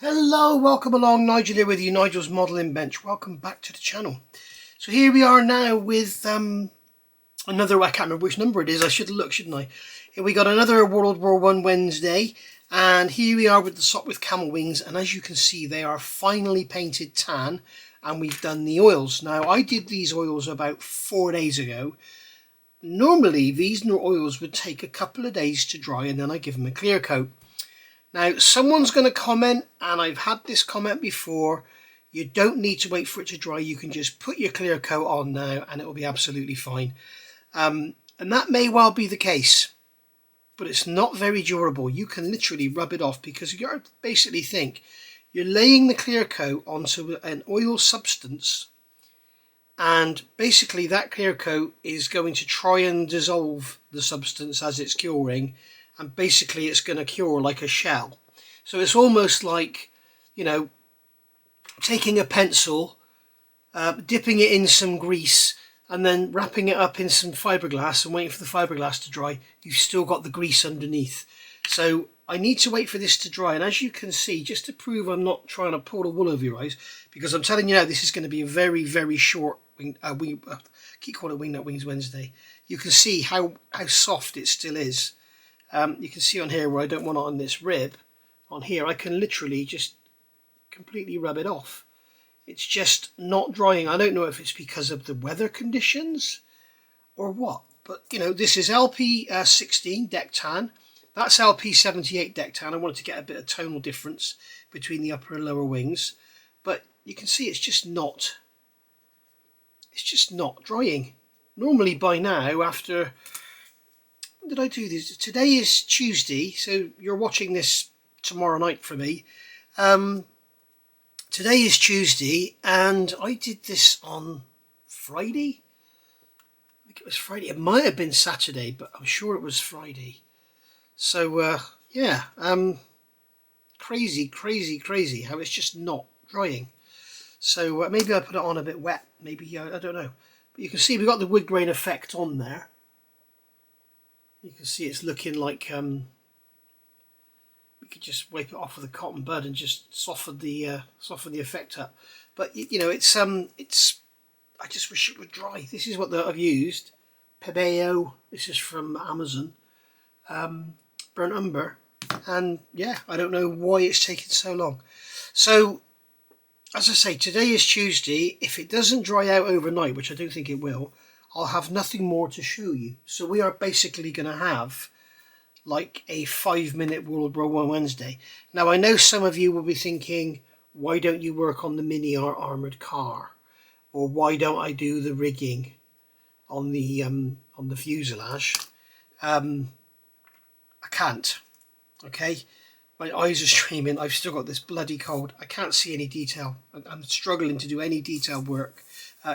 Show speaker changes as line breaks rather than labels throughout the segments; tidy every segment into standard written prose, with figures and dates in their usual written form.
Hello, welcome along. Nigel here with you, Nigel's Modelling Bench. Welcome back to the channel. So here we are now with another, I can't remember which number it is, I should look, shouldn't I? Here we got another World War I Wednesday, and here we are with the sock with camel wings, and as you can see they are finally painted tan, and we've done the oils. Now I did these oils about 4 days ago. Normally these oils would take a couple of days to dry and then I give them a clear coat. Now, someone's going to comment, and I've had this comment before, you don't need to wait for it to dry. You can just put your clear coat on now and it will be absolutely fine. And that may well be the case, but it's not very durable. You can literally rub it off because you basically think you're laying the clear coat onto an oil substance, and basically that clear coat is going to try and dissolve the substance as it's curing, and basically it's going to cure like a shell. So it's almost like, you know, taking a pencil, dipping it in some grease and then wrapping it up in some fiberglass and waiting for the fiberglass to dry. You've still got the grease underneath. So I need to wait for this to dry, and as you can see, just to prove I'm not trying to pull the wool over your eyes, because I'm telling you now this is going to be a very, very short keep calling it Wing Nut Wings Wednesday. You can see how soft it still is. You can see on here where I don't want it on this rib, on here I can literally just completely rub it off. It's just not drying. I don't know if it's because of the weather conditions or what, but you know, this is LP16 deck tan, that's LP78 deck tan. I wanted to get a bit of tonal difference between the upper and lower wings, but you can see it's just not drying. Normally by now, after, when did I do this? Today is Tuesday, so you're watching this tomorrow night for me. Today is Tuesday, and I did this on Friday. I think it was Friday. It might have been Saturday, but I'm sure it was Friday. So yeah, crazy how it's just not drying. So maybe I put it on a bit wet. Maybe I don't know. But you can see we've got the wood grain effect on there. You can see it's looking like we could just wipe it off with a cotton bud and just soften the effect up. But you know, it's I just wish it would dry. This is what I've used. Pebeo. This is from Amazon. Burnt umber, and yeah, I don't know why it's taken so long. So as I say, today is Tuesday. If it doesn't dry out overnight, which I don't think it will, I'll have nothing more to show you. So we are basically going to have like a 5-minute World War I Wednesday. Now I know some of you will be thinking, why don't you work on the mini armoured car, or why don't I do the rigging on the fuselage? I can't. Okay, my eyes are streaming. I've still got this bloody cold. I can't see any detail. I'm struggling to do any detail work.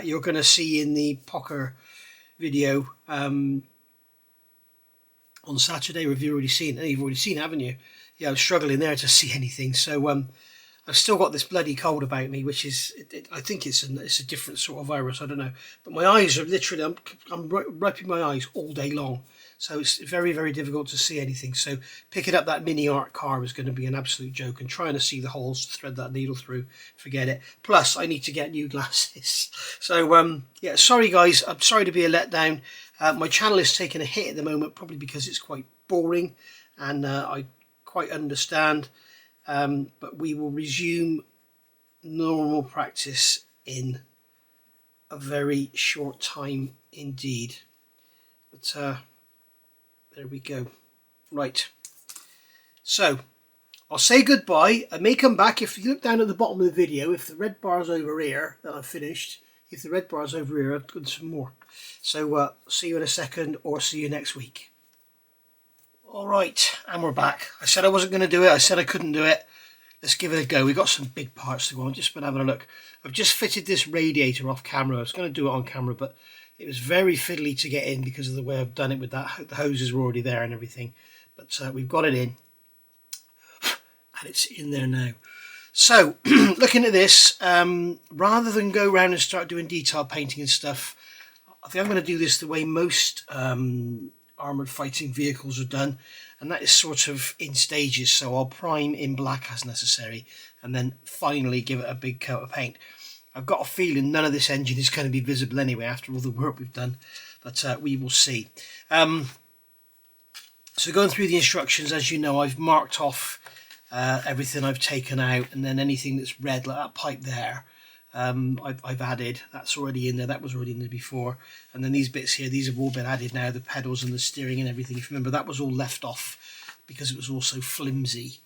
You're going to see in the Pocker video on Saturday, or have you already seen it? You've already seen it, haven't you? Yeah, I'm struggling there to see anything. So I've still got this bloody cold about me, which is, I think it's a different sort of virus. I don't know. But my eyes are literally, I'm wiping my eyes all day long. So it's very, very difficult to see anything. So picking up that mini art car was going to be an absolute joke, and trying to see the holes to thread that needle through, forget it. Plus, I need to get new glasses. So, yeah, sorry guys, I'm sorry to be a letdown. My channel is taking a hit at the moment, probably because it's quite boring, and I quite understand. But we will resume normal practice in a very short time indeed. But there we go. Right. So I'll say goodbye. I may come back. If you look down at the bottom of the video, if the red bar's over here that I've finished, if the red bar's over here, I've done some more. So see you in a second, or see you next week. All right, and we're back. I said I wasn't going to do it. I said I couldn't do it. Let's give it a go. We've got some big parts to go on. Just been having a look. I've just fitted this radiator off camera. I was going to do it on camera, but it was very fiddly to get in because of the way I've done it with that. The hoses were already there and everything. But we've got it in. And it's in there now. So, looking at this, rather than go around and start doing detail painting and stuff, I think I'm going to do this the way most armoured fighting vehicles are done. and that is sort of in stages, so I'll prime in black as necessary and then finally give it a big coat of paint. I've got a feeling none of this engine is going to be visible anyway after all the work we've done, but we will see. So going through the instructions, as you know, I've marked off everything I've taken out, and then anything that's red, like that pipe there, I've added. That's already in there, that was already in there before. And then these bits here, these have all been added now, the pedals and the steering and everything. If you remember, that was all left off because it was all so flimsy.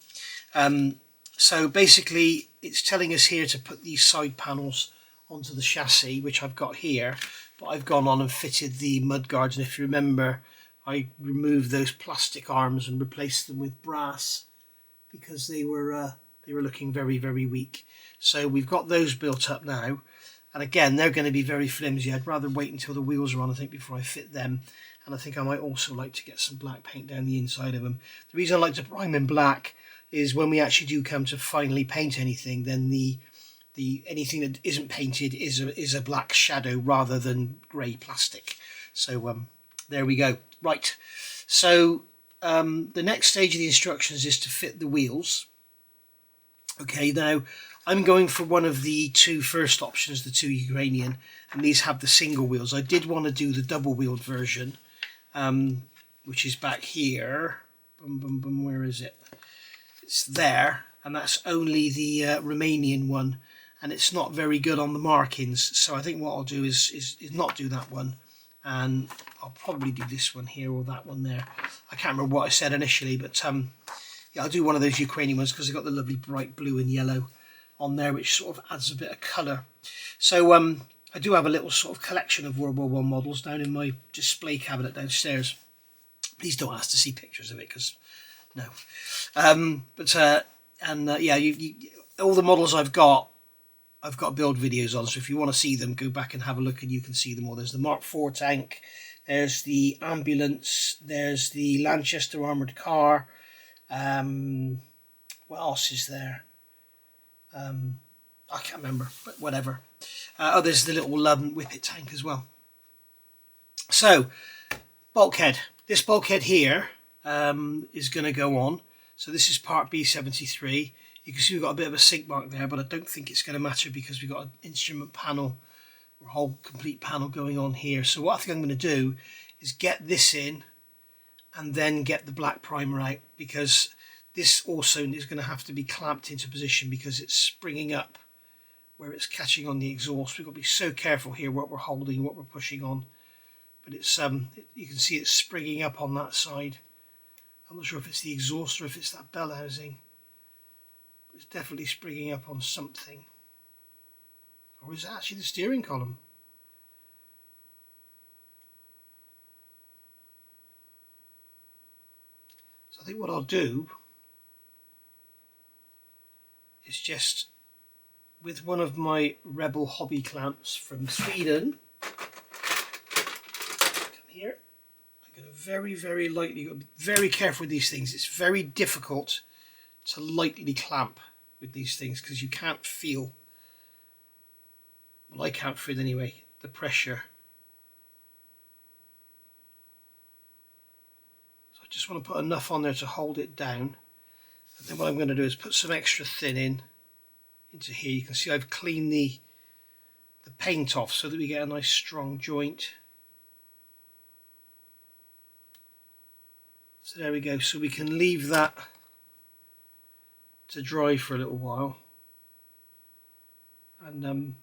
So basically it's telling us here to put these side panels onto the chassis, which I've got here, but I've gone on and fitted the mud guards, and if you remember, I removed those plastic arms and replaced them with brass because they were looking very, very weak. So we've got those built up now, and again, they're going to be very flimsy. I'd rather wait until the wheels are on, I think, before I fit them. And I think I might also like to get some black paint down the inside of them. The reason I like to prime in black is when we actually do come to finally paint anything, then the anything that isn't painted is a black shadow rather than grey plastic. So there we go. Right, so the next stage of the instructions is to fit the wheels. Okay, now I'm going for one of the two first options, the two Ukrainian, and these have the single wheels. I did want to do the double wheeled version, which is back here. Where is it? It's there, and that's only the Romanian one, and it's not very good on the markings. So I think what I'll do is not do that one, and I'll probably do this one here or that one there. I can't remember what I said initially, but yeah, I'll do one of those Ukrainian ones because they've got the lovely bright blue and yellow on there, which sort of adds a bit of colour. So I do have a little sort of collection of World War I models down in my display cabinet downstairs. Please don't ask to see pictures of it, because no. Yeah, all the models I've got build videos on, so if you want to see them, go back and have a look and you can see them all. There's the Mark IV tank, there's the ambulance, there's the Lanchester armoured car. What else is there? I can't remember, but whatever. Oh, there's the little Whippet tank as well. So, bulkhead. This bulkhead here is going to go on. So this is part B73. You can see we've got a bit of a sink mark there, but I don't think it's going to matter because we've got an instrument panel, or a whole complete panel going on here. So what I think I'm going to do is get this in and then get the black primer out, because this also is going to have to be clamped into position because it's springing up where it's catching on the exhaust. We've got to be so careful here what we're holding, what we're pushing on. But it's you can see it's springing up on that side. I'm not sure if it's the exhaust or if it's that bell housing. It's definitely springing up on something. Or is it actually the steering column? So I think what I'll do is just, with one of my Rebel hobby clamps from Sweden, come here, I'm going to very, very lightly, you've got to be very careful with these things. It's very difficult to lightly clamp with these things because you can't feel, well, I can't feel anyway, the pressure. So I just want to put enough on there to hold it down, and then what I'm going to do is put some extra thin into here. You can see I've cleaned the paint off so that we get a nice strong joint. So there we go, so we can leave that to dry for a little while, and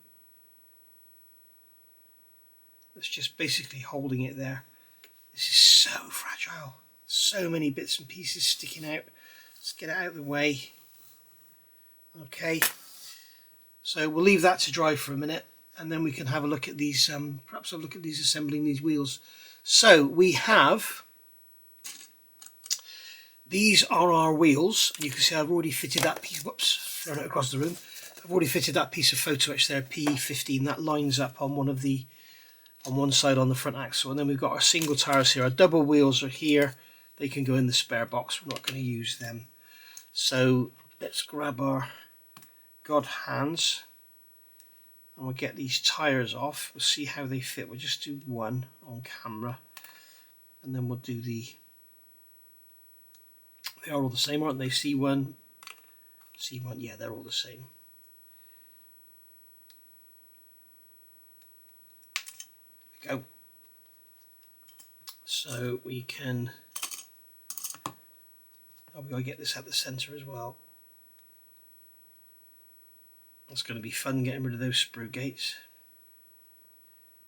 that's just basically holding it there. This is so fragile, so many bits and pieces sticking out. Let's get it out of the way. Okay, so we'll leave that to dry for a minute, and then we can have a look at these, perhaps have a look at these assembling these wheels. So we have, these are our wheels. You can see I've already fitted that piece, whoops, thrown it across the room. I've already fitted that piece of photo etch there, PE15, that lines up on one side on the front axle. And then we've got our single tires here. Our double wheels are here. They can go in the spare box. We're not going to use them. So let's grab our God hands and we'll get these tires off. We'll see how they fit. We'll just do one on camera, and then we'll do the They are all the same, aren't they? C1, C1, yeah, they're all the same. There we go. So we can, oh, we got to get this at the center as well. It's going to be fun getting rid of those sprue gates,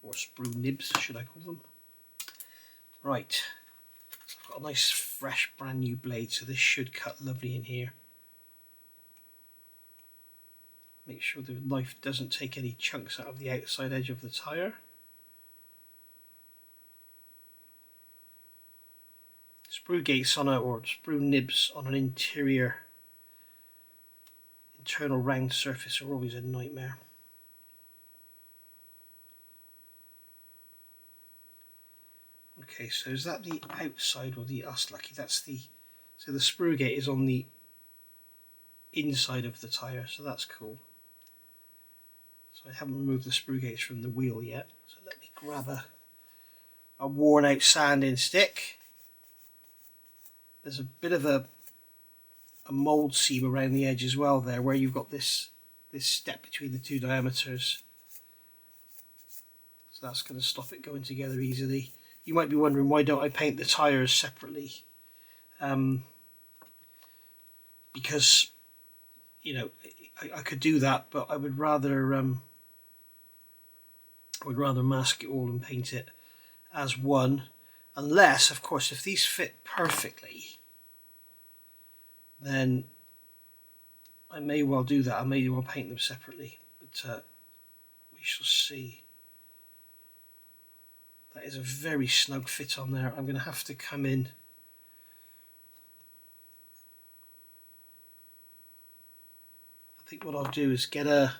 or sprue nibs, should I call them. Right, so I've got a nice fresh brand new blade, so this should cut lovely in here. Make sure the knife doesn't take any chunks out of the outside edge of the tyre. Sprue gates on or sprue nibs on an internal round surface are always a nightmare. Okay, so is that the outside or the lucky? That's the, so the sprue gate is on the inside of the tyre, so that's cool. So I haven't removed the sprue gates from the wheel yet. So let me grab a worn out sanding stick. There's a bit of a mould seam around the edge as well there, where you've got this step between the two diameters. So that's going to stop it going together easily. You might be wondering, why don't I paint the tyres separately? Because, you know, I could do that, but I would rather mask it all and paint it as one. Unless, of course, if these fit perfectly, then I may well do that. I may well paint them separately, but we shall see. That is a very snug fit on there. I'm going to have to come in I think what I'll do is get a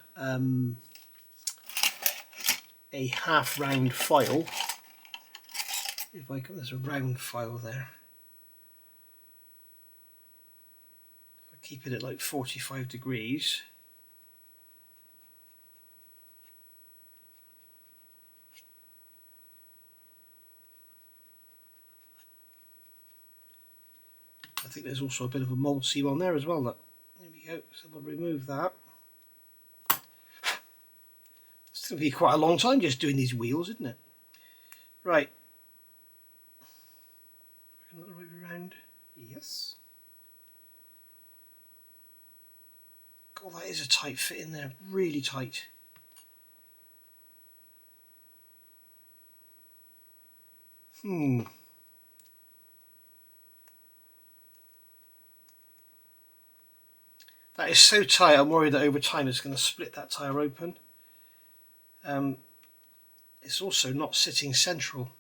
half round file. If I can, there's a round file there. If I keep it at like 45 degrees. I think there's also a bit of a mould seam on there as well. Look. There we go. So we'll remove that. It's going to be quite a long time just doing these wheels, isn't it? Right. Another way around. Yes. God, that is a tight fit in there. Really tight. That is so tight, I'm worried that over time it's going to split that tyre open. It's also not sitting central.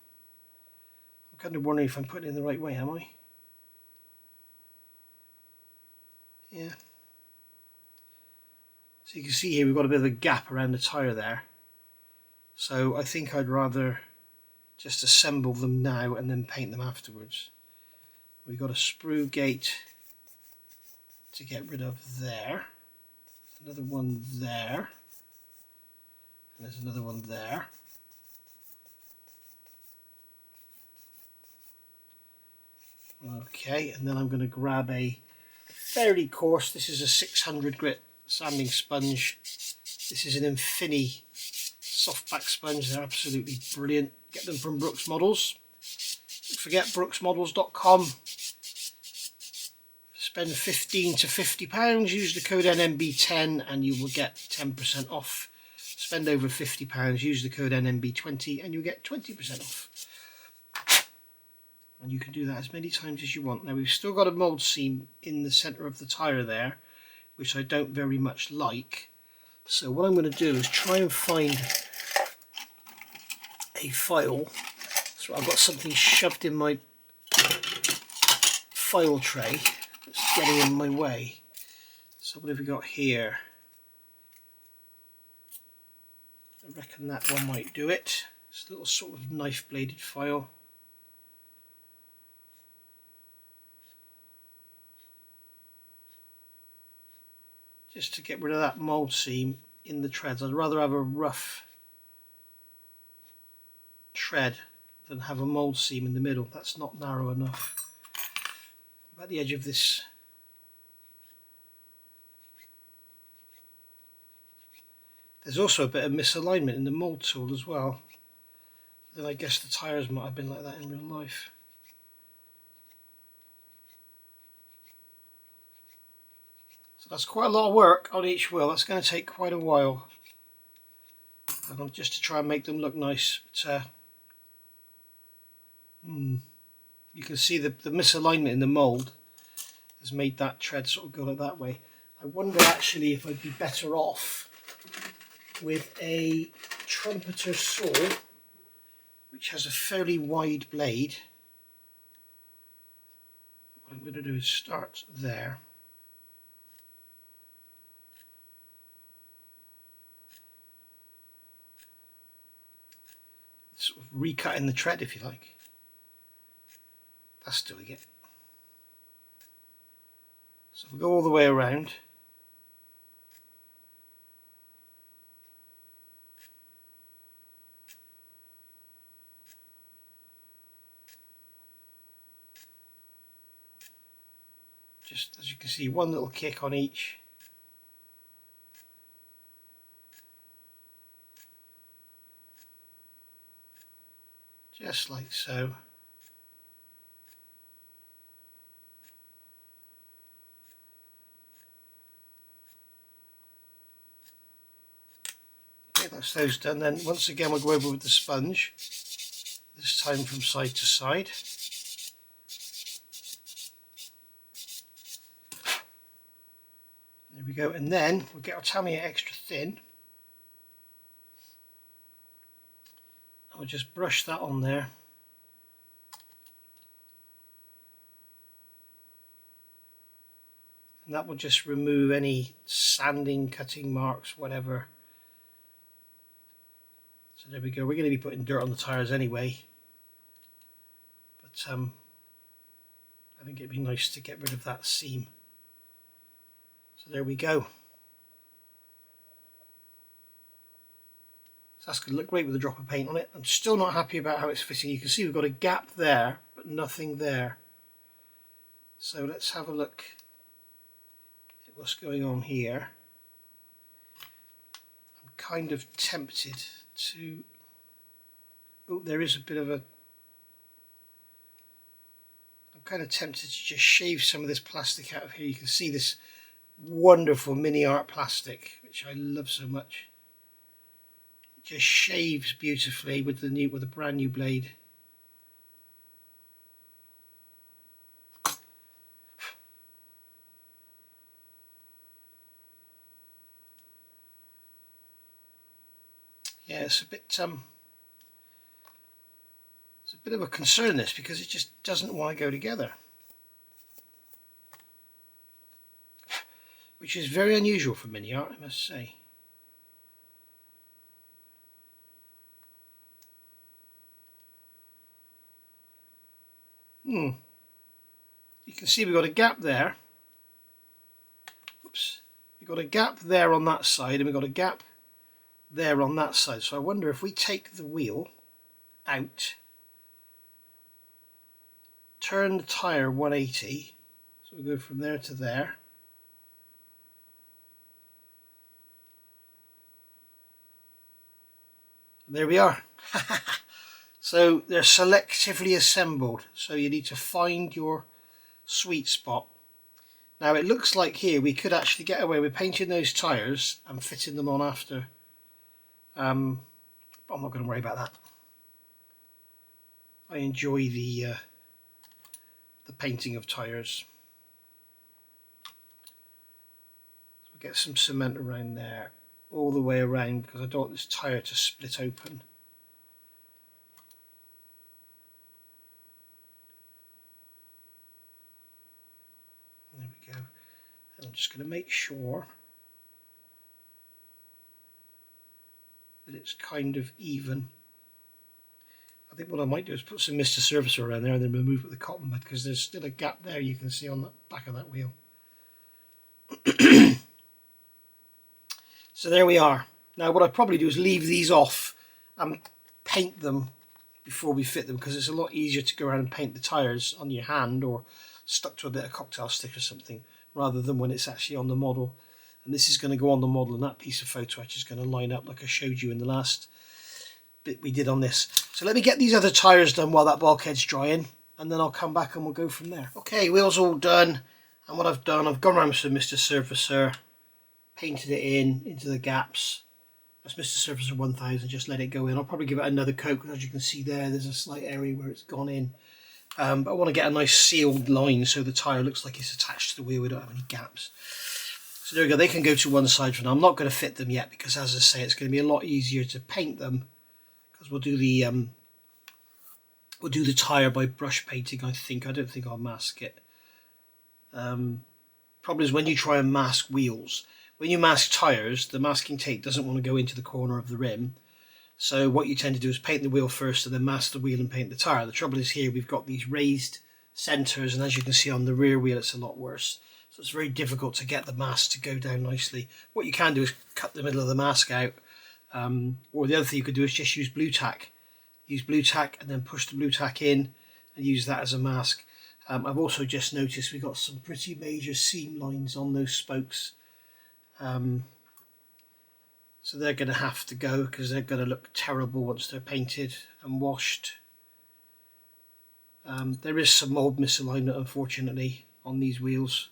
I'm kind of wondering if I'm putting it in the right way, am I? Yeah. So you can see here we've got a bit of a gap around the tyre there. So I think I'd rather just assemble them now and then paint them afterwards. We've got a sprue gate to get rid of there. Another one there. And there's another one there. Okay, and then I'm going to grab a fairly coarse, this is a 600 grit sanding sponge. This is an Infini softback sponge. They're absolutely brilliant. Get them from Brooks Models. Don't forget brooksmodels.com. Spend £15 to £50, use the code NMB10 and you will get 10% off. Spend over £50, use the code NMB20 and you'll get 20% off. And you can do that as many times as you want. Now we've still got a mould seam in the centre of the tyre there, which I don't very much like. So what I'm going to do is try and find a file. So I've got something shoved in my file tray that's getting in my way. So what have we got here? I reckon that one might do it. It's a little sort of knife bladed file. Just to get rid of that mould seam in the treads. I'd rather have a rough tread than have a mould seam in the middle. That's not narrow enough. about the edge of this. There's also a bit of misalignment in the mould tool as well. Then I guess the tyres might have been like that in real life. So that's quite a lot of work on each wheel. That's going to take quite a while. Just to try and make them look nice. But, you can see the misalignment in the mould has made that tread sort of go like that way. I wonder actually if I'd be better off with a trumpeter saw, which has a fairly wide blade. What I'm going to do is start there. Sort of recutting the tread, if you like. That's doing it. So we'll go all the way around. Just as you can see, one little kick on each. Just like so. Okay, that's those done. Then once again we'll go over with the sponge, this time from side to side. There we go, and then we'll get our Tamiya extra thin. And we'll just brush that on there. And that will just remove any sanding, cutting marks, whatever. So there we go. We're going to be putting dirt on the tyres anyway. But I think it'd be nice to get rid of that seam. So there we go. So that's going to look great with a drop of paint on it. I'm still not happy about how it's fitting. You can see we've got a gap there, but nothing there. So let's have a look at what's going on here. I'm kind of tempted to... Oh, there is a bit of a... I'm kind of tempted to just shave some of this plastic out of here. You can see this wonderful mini art plastic, which I love so much. Just shaves beautifully with the brand new blade. Yeah, it's a bit of a concern, this, because it just doesn't want to go together, which is very unusual for mini art, I must say. You can see we've got a gap there. Whoops. We've got a gap there on that side, and we've got a gap there on that side. So I wonder if we take the wheel out, turn the tyre 180, so we go from there to there. There we are. So they're selectively assembled, so you need to find your sweet spot. Now it looks like here we could actually get away with painting those tyres and fitting them on after. But I'm not going to worry about that. I enjoy the painting of tyres. So we'll get some cement around there, all the way around, because I don't want this tyre to split open. There we go. And I'm just going to make sure that it's kind of even. I think what I might do is put some Mr. Surfacer around there and then remove it with the cotton bud, because there's still a gap there you can see on the back of that wheel. So there we are. Now what I probably do is leave these off and paint them before we fit them, because it's a lot easier to go around and paint the tyres on your hand or stuck to a bit of cocktail stick or something, rather than when it's actually on the model. And this is going to go on the model, and that piece of photo etch is going to line up like I showed you in the last bit we did on this. So let me get these other tyres done while that bulkhead's drying, and then I'll come back and we'll go from there. Okay, wheels all done, and what I've done, I've gone around with some Mr. Surfacer, painted it into the gaps. That's Mr. Surfacer 1000, just let it go in. I'll probably give it another coat, because as you can see there's a slight area where it's gone in. But I want to get a nice sealed line so the tyre looks like it's attached to the wheel, we don't have any gaps. So there we go, they can go to one side for now. I'm not going to fit them yet, because as I say, it's going to be a lot easier to paint them, because we'll do the tyre by brush painting, I think. I don't think I'll mask it. Problem is when you try and mask wheels, when you mask tyres, the masking tape doesn't want to go into the corner of the rim. So what you tend to do is paint the wheel first and then mask the wheel and paint the tyre. The trouble is here we've got these raised centres, and as you can see on the rear wheel it's a lot worse. So it's very difficult to get the mask to go down nicely. What you can do is cut the middle of the mask out, or the other thing you could do is just use blue tack. Use blue tack and then push the blue tack in and use that as a mask. I've also just noticed we've got some pretty major seam lines on those spokes. So they're going to have to go, because they're going to look terrible once they're painted and washed. There is some mould misalignment, unfortunately, on these wheels,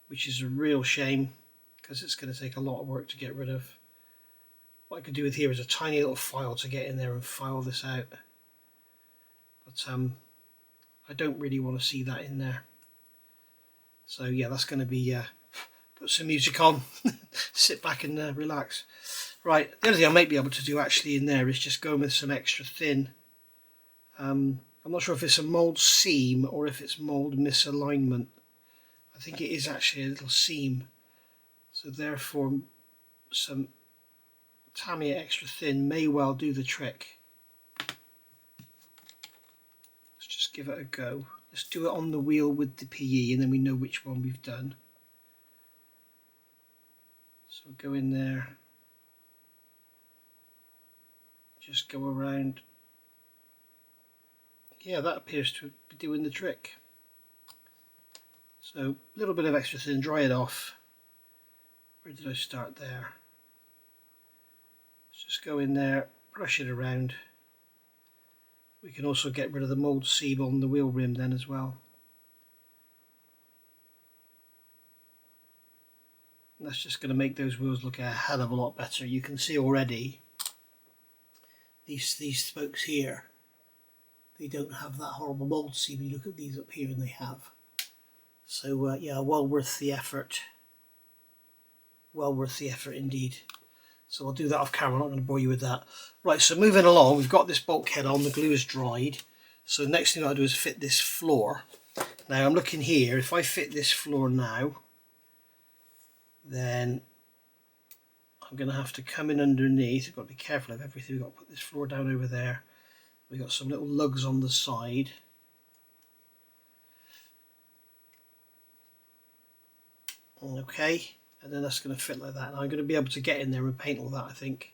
which is a real shame, because it's going to take a lot of work to get rid of. What I could do with here is a tiny little file to get in there and file this out. But I don't really want to see that in there. So yeah, that's going to be put some music on, sit back and relax. Right, the other thing I might be able to do actually in there is just go with some extra thin. I'm not sure if it's a mould seam or if it's mould misalignment. I think it is actually a little seam. So therefore some Tamiya extra thin may well do the trick. Let's just give it a go. Let's do it on the wheel with the PE, and then we know which one we've done. So go in there, just go around. Yeah, that appears to be doing the trick. So a little bit of extra thin, dry it off. Where did I start there? Let's just go in there, brush it around. We can also get rid of the mould seam on the wheel rim then as well. And that's just going to make those wheels look a hell of a lot better. You can see already these spokes here, they don't have that horrible mould seam. You look at these up here and they have. So yeah, well worth the effort. Well worth the effort indeed. So I'll do that off camera, I'm not going to bore you with that. Right, so moving along, we've got this bulkhead on, the glue is dried. So the next thing I'll do is fit this floor. Now I'm looking here, if I fit this floor now, then I'm going to have to come in underneath. I've got to be careful of everything. We've got to put this floor down over there. We've got some little lugs on the side. Okay, and then that's going to fit like that. And I'm going to be able to get in there and paint all that, I think.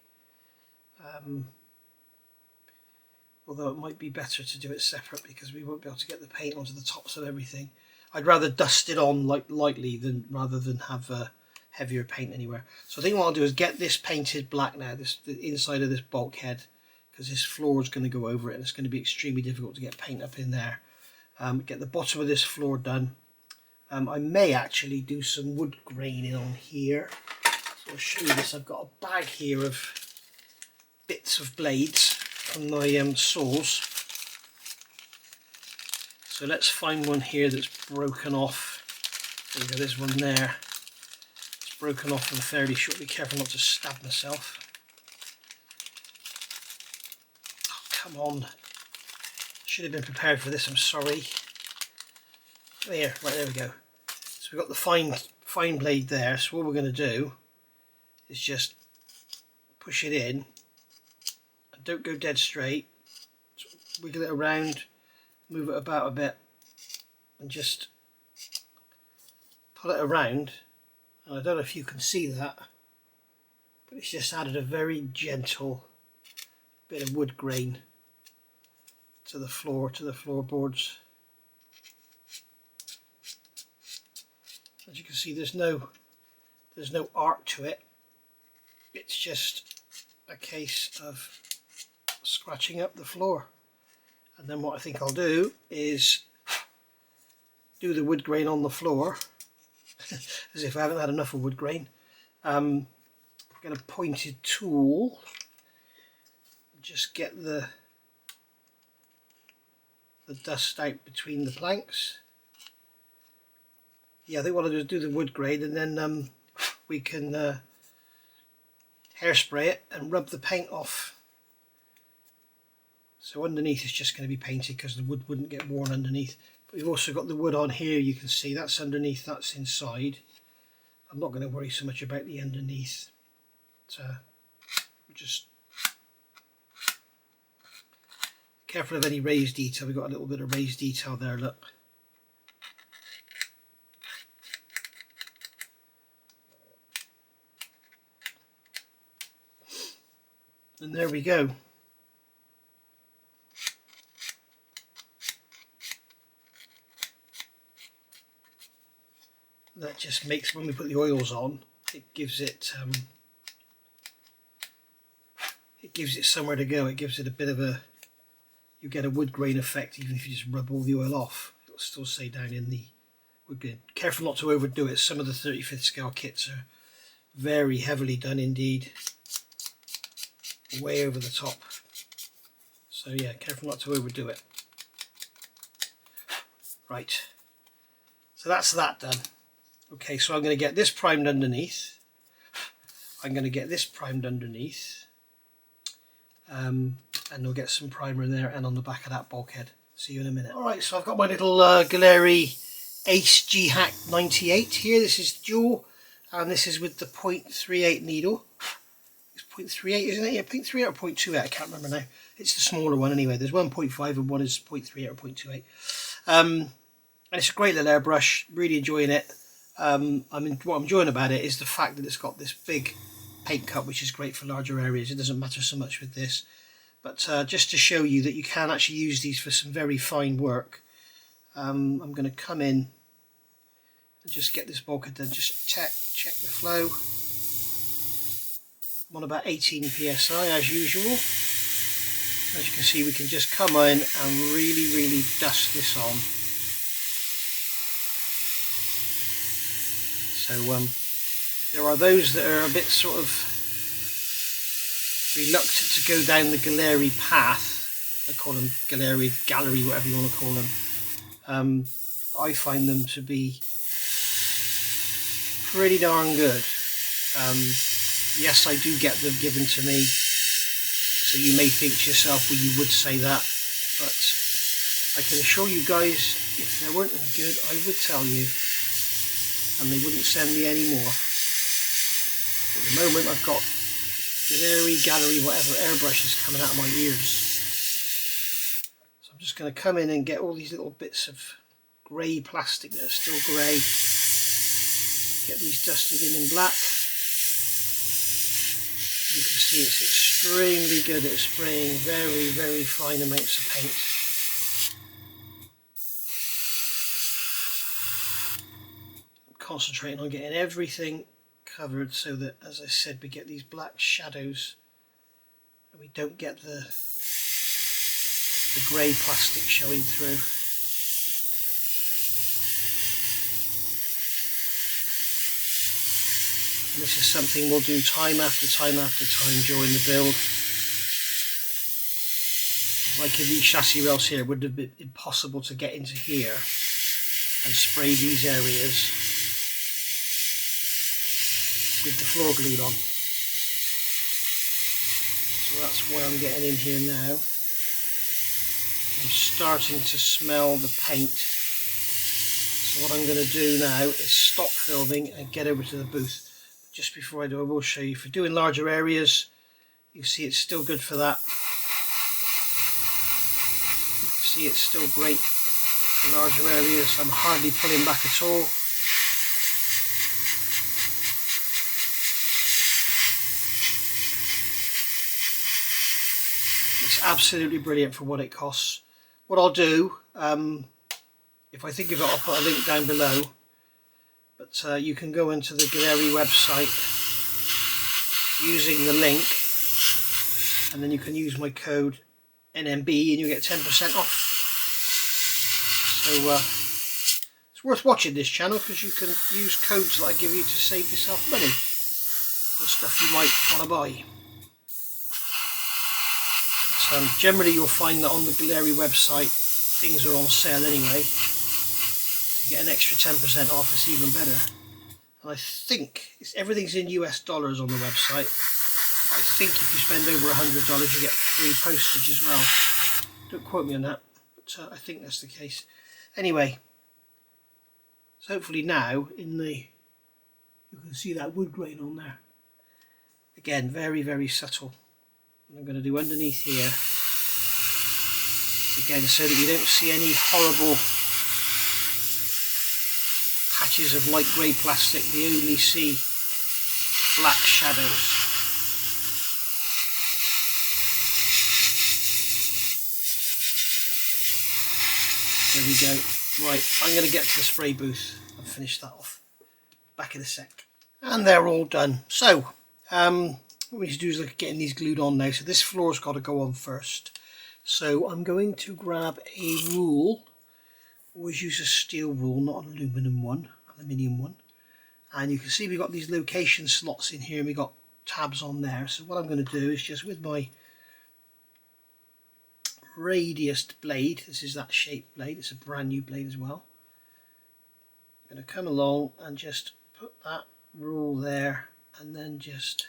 Although it might be better to do it separate, because we won't be able to get the paint onto the tops of everything. I'd rather dust it on lightly rather than have heavier paint anywhere. So I think what I'll do is get this painted black now, the inside of this bulkhead, because this floor is going to go over it and it's going to be extremely difficult to get paint up in there. Get the bottom of this floor done. I may actually do some wood graining on here. So I'll show you this. I've got a bag here of bits of blades from my saws. So let's find one here that's broken off. There we go, there's one there. It's broken off and fairly short. Be careful not to stab myself. Oh, come on. Should have been prepared for this, I'm sorry. There, right, there we go. So we've got the fine blade there. So what we're going to do is just push it in. And don't go dead straight. Just wiggle it around, move it about a bit, and just pull it around. And I don't know if you can see that, but it's just added a very gentle bit of wood grain to the floorboards. As you can see, there's no art to it. It's just a case of scratching up the floor. And then what I think I'll do is do the wood grain on the floor, as if I haven't had enough of wood grain. Get a pointed tool, just get the dust out between the planks. Yeah, I think what I'll do is do the wood grain, and then we can hairspray it and rub the paint off. So underneath it's just going to be painted because the wood wouldn't get worn underneath. But we've also got the wood on here, you can see that's underneath, that's inside. I'm not going to worry so much about the underneath. Just careful of any raised detail. We've got a little bit of raised detail there, look. And there we go. That just makes, when we put the oils on, it gives it somewhere to go. It gives it a bit of a, you get a wood grain effect even if you just rub all the oil off. It'll still stay down in the wood grain. Careful not to overdo it. Some of the 35th scale kits are very heavily done indeed, way over the top. So yeah, careful not to overdo it. Right, so that's that done. Okay, so I'm going to get this primed underneath. I'm going to get this primed underneath. And we'll get some primer in there and on the back of that bulkhead. See you in a minute. Alright, so I've got my little Galeri Ace G-Hack 98 here. This is dual, and this is with the 0.38 needle. It's 0.38, isn't it? Yeah, 0.38 or 0.28, I can't remember now. It's the smaller one anyway. There's 1.5 and one is 0.38 or 0.28. And it's a great little airbrush, really enjoying it. What I'm enjoying about it is the fact that it's got this big paint cut, which is great for larger areas. It doesn't matter so much with this, but just to show you that you can actually use these for some very fine work. I'm going to come in and just get this bulkhead done, just check the flow. I'm on about 18 psi as usual. As you can see, we can just come in and really dust this on. So there are those that are a bit sort of reluctant to go down the Galeri path. I call them gallery, whatever you want to call them. I find them to be pretty darn good. Yes, I do get them given to me, so you may think to yourself, well, you would say that, but I can assure you guys, if they weren't any good, I would tell you. And they wouldn't send me any more. At the moment I've got gallery, whatever airbrushes coming out of my ears. So I'm just going to come in and get all these little bits of grey plastic that are still grey. Get these dusted in black. You can see it's extremely good at spraying very fine amounts of paint. Concentrating on getting everything covered so that, as I said, we get these black shadows and we don't get the grey plastic showing through. And this is something we'll do time after time during the build. Like in these chassis rails here, it would have been impossible to get into here and spray these areas with the floor glued on. So that's why I'm getting in here now. I'm starting to smell the paint. So what I'm going to do now is stop filming and get over to the booth. But just before I do, I will show you, for doing larger areas, you see it's still good for that. You can see it's still great for larger areas. I'm hardly pulling back at all. It's absolutely brilliant for what it costs. What I'll do, if I think of it, I'll put a link down below. but you can go into the Gallery website using the link, and then you can use my code NMB and you get 10% off. So it's worth watching this channel because you can use codes that I give you to save yourself money on stuff you might want to buy. But, generally you'll find that on the Gallery website things are on sale anyway. You get an extra 10% off, it's even better. And I think everything's in US dollars on the website. I think if you spend over $100 you get free postage as well. Don't quote me on that, but I think that's the case. Anyway, so hopefully now you can see that wood grain on there. Again, very, very subtle. And I'm going to do underneath here, again, so that you don't see any horrible patches of light grey plastic. We only see black shadows. There we go. Right, I'm going to get to the spray booth and finish that off. Back in a sec. And they're all done. So, what we need to do is look at getting these glued on now. So this floor's got to go on first. So I'm going to grab a rule. Always use a steel rule, not an aluminium one. And you can see we've got these location slots in here and we've got tabs on there. So what I'm going to do is just with my radius blade, this is that shaped blade, it's a brand new blade as well. I'm going to come along and just put that rule there and then just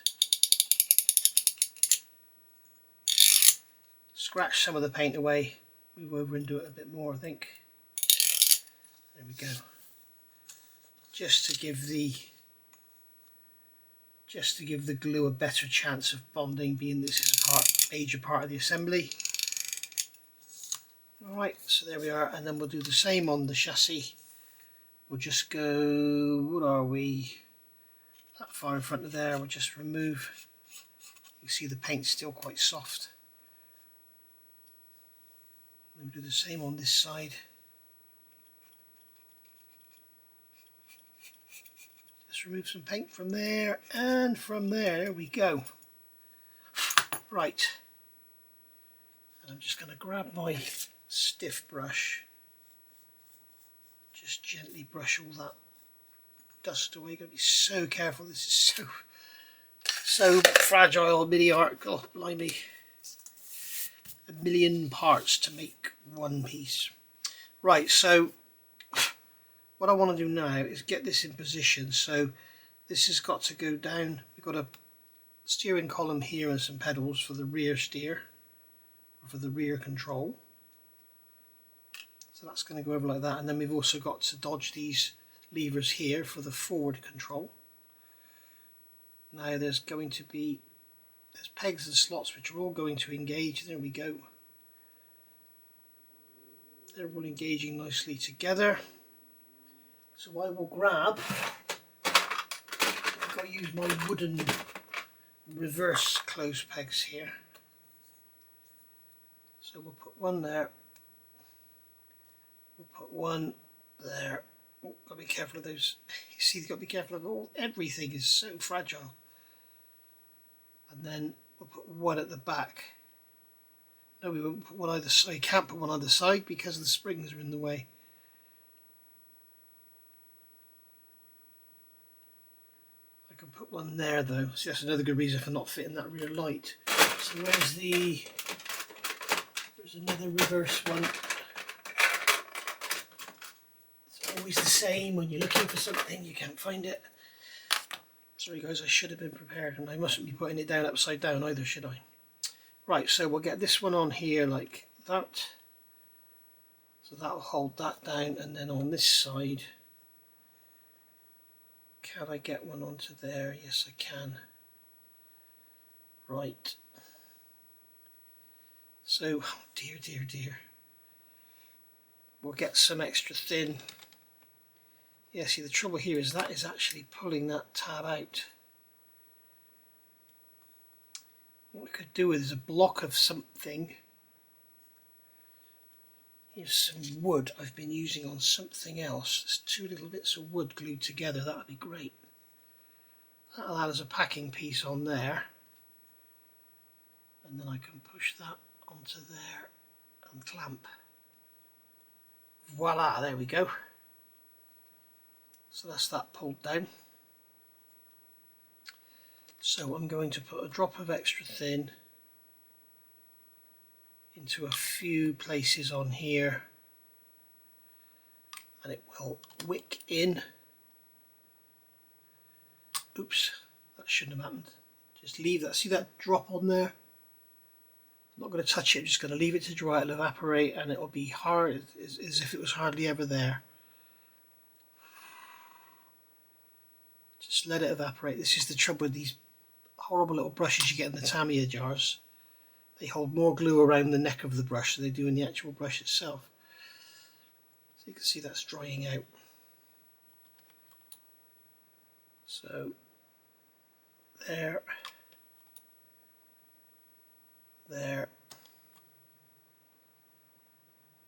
scratch some of the paint away, move over and do it a bit more, I think. There we go. Just to give the glue a better chance of bonding, being this is a major part of the assembly. Alright, so there we are, and then we'll do the same on the chassis. We'll just go, what are we, that far in front of there, we'll just remove, you can see the paint's still quite soft. We'll do the same on this side. Just remove some paint from there and from there, there we go. Right, and I'm just going to grab my stiff brush, just gently brush all that dust away. You've got to be so careful, this is so fragile, mini art, oh blimey, a million parts to make one piece. Right, so what I want to do now is get this in position. So this has got to go down, we've got a steering column here and some pedals for the rear steer, or for the rear control. So that's going to go over like that, and then we've also got to dodge these levers here for the forward control. Now there's pegs and slots which are all going to engage. There we go. They're all engaging nicely together. So I will grab, I've got to use my wooden reverse close pegs here. So we'll put one there. We'll put one there. Oh, got to be careful of those. You see, you've got to be careful of everything is so fragile. And then we'll put one at the back. No, we won't put one either side. You can't put one either side because the springs are in the way. I can put one there though. See, that's another good reason for not fitting that rear light. So there's another reverse one. Always the same when you're looking for something, you can't find it. Sorry guys, I should have been prepared, and I mustn't be putting it down upside down either, should I? Right, so we'll get this one on here like that. So that'll hold that down, and then on this side, can I get one onto there? Yes I can. Right. So, oh dear. We'll get some extra thin. Yeah, see the trouble here is that is actually pulling that tab out. What we could do with is a block of something Here's some wood I've been using on something else. There's two little bits of wood glued together. That would be great. That'll add as a packing piece on there. And then I can push that onto there and clamp. Voila, there we go. So that's that pulled down. So I'm going to put a drop of extra thin into a few places on here, and it will wick in. Oops, that shouldn't have happened. Just leave that, see that drop on there? I'm not going to touch it, I'm just going to leave it to dry, it'll evaporate and it'll be hard as if it was hardly ever there. Just let it evaporate. This is the trouble with these horrible little brushes you get in the Tamiya jars. They hold more glue around the neck of the brush than they do in the actual brush itself. So you can see that's drying out. So there, there,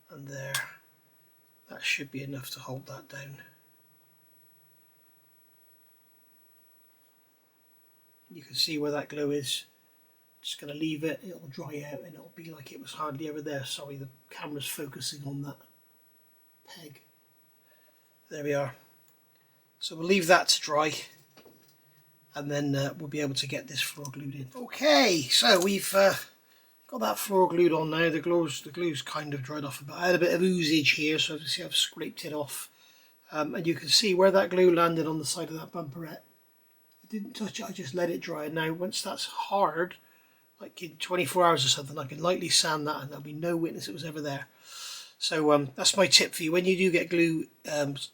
and there. That should be enough to hold that down. You can see where that glue is. Just going to leave it, it'll dry out and it'll be like it was hardly ever there. Sorry, the camera's focusing on that peg. There we are. So we'll leave that to dry and then we'll be able to get this floor glued in. Okay, so we've got that floor glued on now. The glue's kind of dried off a bit. I had a bit of oozage here, so you see I've scraped it off. And you can see where that glue landed on the side of that bumperette. I didn't touch it, I just let it dry. Now once that's hard, like in 24 hours or something, I can lightly sand that and there'll be no witness it was ever there. So that's my tip for you. When you do get glue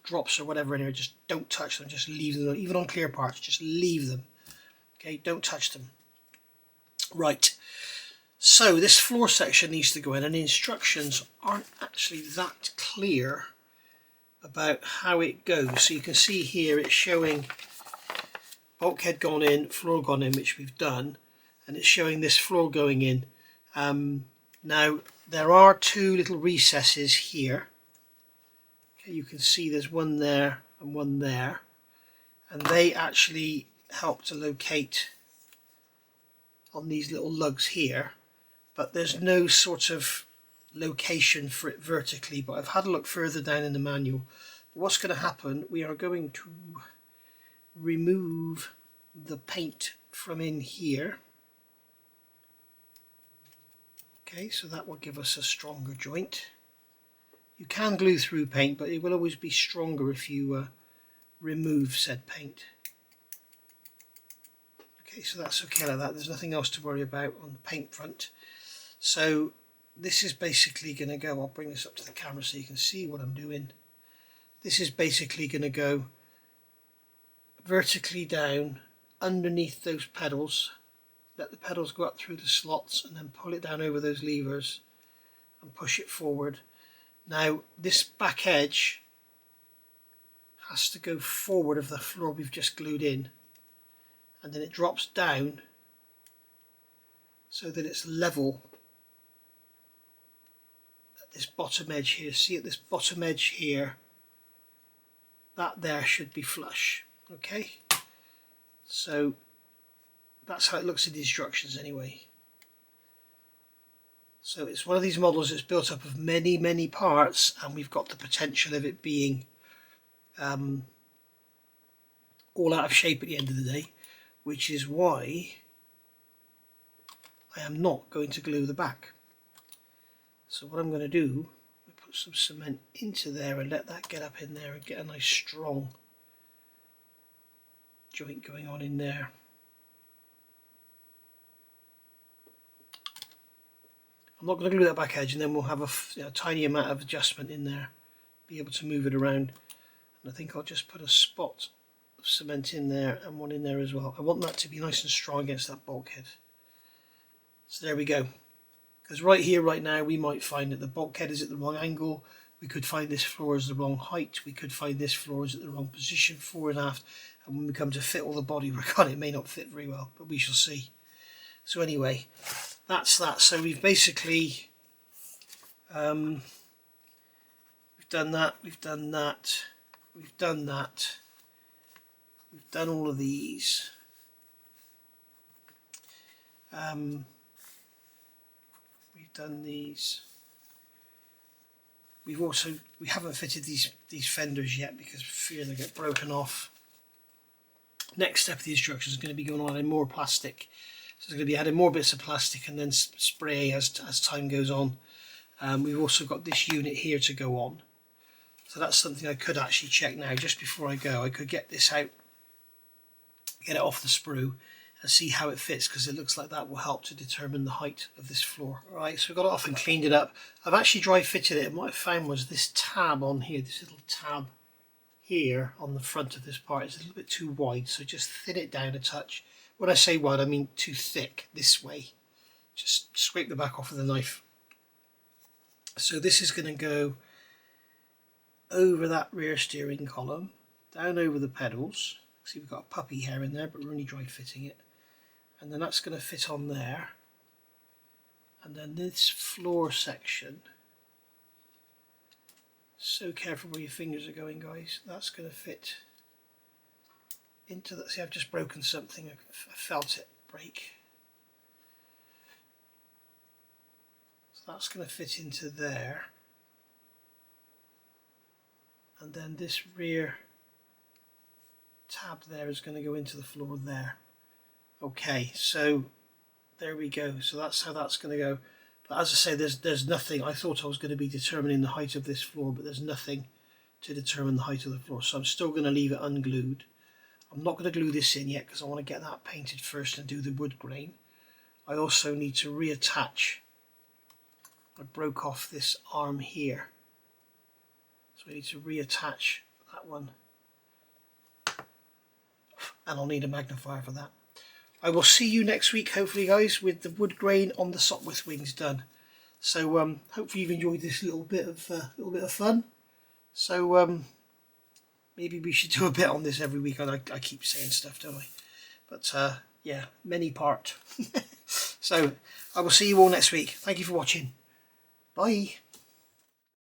drops or whatever in here, just don't touch them, just leave them. Even on clear parts, just leave them. Okay, don't touch them. Right, so this floor section needs to go in, and the instructions aren't actually that clear about how it goes. So you can see here it's showing bulkhead gone in, floor gone in, which we've done, and it's showing this floor going in. Now there are two little recesses here. Okay, you can see there's one there and one there, and they actually help to locate on these little lugs here, but there's no sort of location for it vertically. But I've had a look further down in the manual. What's going to happen, we are going to remove the paint from in here. Okay, so that will give us a stronger joint. You can glue through paint, but it will always be stronger if you remove said paint. Okay, so that's okay like that. There's nothing else to worry about on the paint front. So this is basically going to go, I'll bring this up to the camera so you can see what I'm doing. This is basically going to go vertically down underneath those pedals. Let the pedals go up through the slots and then pull it down over those levers and push it forward. Now this back edge has to go forward of the floor we've just glued in, and then it drops down so that it's level at this bottom edge here. See, at this bottom edge here, that there should be flush. Okay, so that's how it looks in the instructions anyway. So it's one of these models that's built up of many parts, and we've got the potential of it being all out of shape at the end of the day, which is why I am not going to glue the back. So what I'm going to do, put some cement into there and let that get up in there and get a nice strong joint going on in there. I'm not going to glue that back edge, and then we'll have a tiny amount of adjustment in there, be able to move it around. And I think I'll just put a spot of cement in there and one in there as well. I want that to be nice and strong against that bulkhead. So there we go. Because right here, right now, we might find that the bulkhead is at the wrong angle. We could find this floor is the wrong height. We could find this floor is at the wrong position, fore and aft. And when we come to fit all the bodywork on it, may not fit very well, but we shall see. So anyway, that's that. So we've basically we've done that, we've done that, we've done that, we've done all of these. We've done these. We haven't fitted these fenders yet because of fear they get broken off. Next step of the instructions is going to be going on adding more plastic. So it's going to be adding more bits of plastic and then spray as time goes on. We've also got this unit here to go on. So that's something I could actually check now just before I go. I could get this out, get it off the sprue and see how it fits, because it looks like that will help to determine the height of this floor. Alright, so I've got it off and cleaned it up. I've actually dry fitted it, and what I found was this tab on here, this little tab here on the front of this part is a little bit too wide, so just thin it down a touch. When I say wide, I mean too thick this way. Just scrape the back off with a knife. So this is going to go over that rear steering column, down over the pedals. See, we've got a puppy hair in there, but we're only dry fitting it. And then that's going to fit on there. And then this floor section, so careful where your fingers are going, guys. That's going to fit into that. See, I've just broken something. I felt it break. So that's going to fit into there. And then this rear tab there is going to go into the floor there. Okay, so there we go. So that's how that's going to go. But as I say, there's nothing. I thought I was going to be determining the height of this floor, but there's nothing to determine the height of the floor. So I'm still going to leave it unglued. I'm not going to glue this in yet because I want to get that painted first and do the wood grain. I also need to reattach. I broke off this arm here, so I need to reattach that one, and I'll need a magnifier for that. I will see you next week, hopefully, guys, with the wood grain on the Sopwith wings done. So hopefully you've enjoyed this little bit of fun. So maybe we should do a bit on this every week. I keep saying stuff, don't I? But yeah, many part. So I will see you all next week. Thank you for watching. Bye.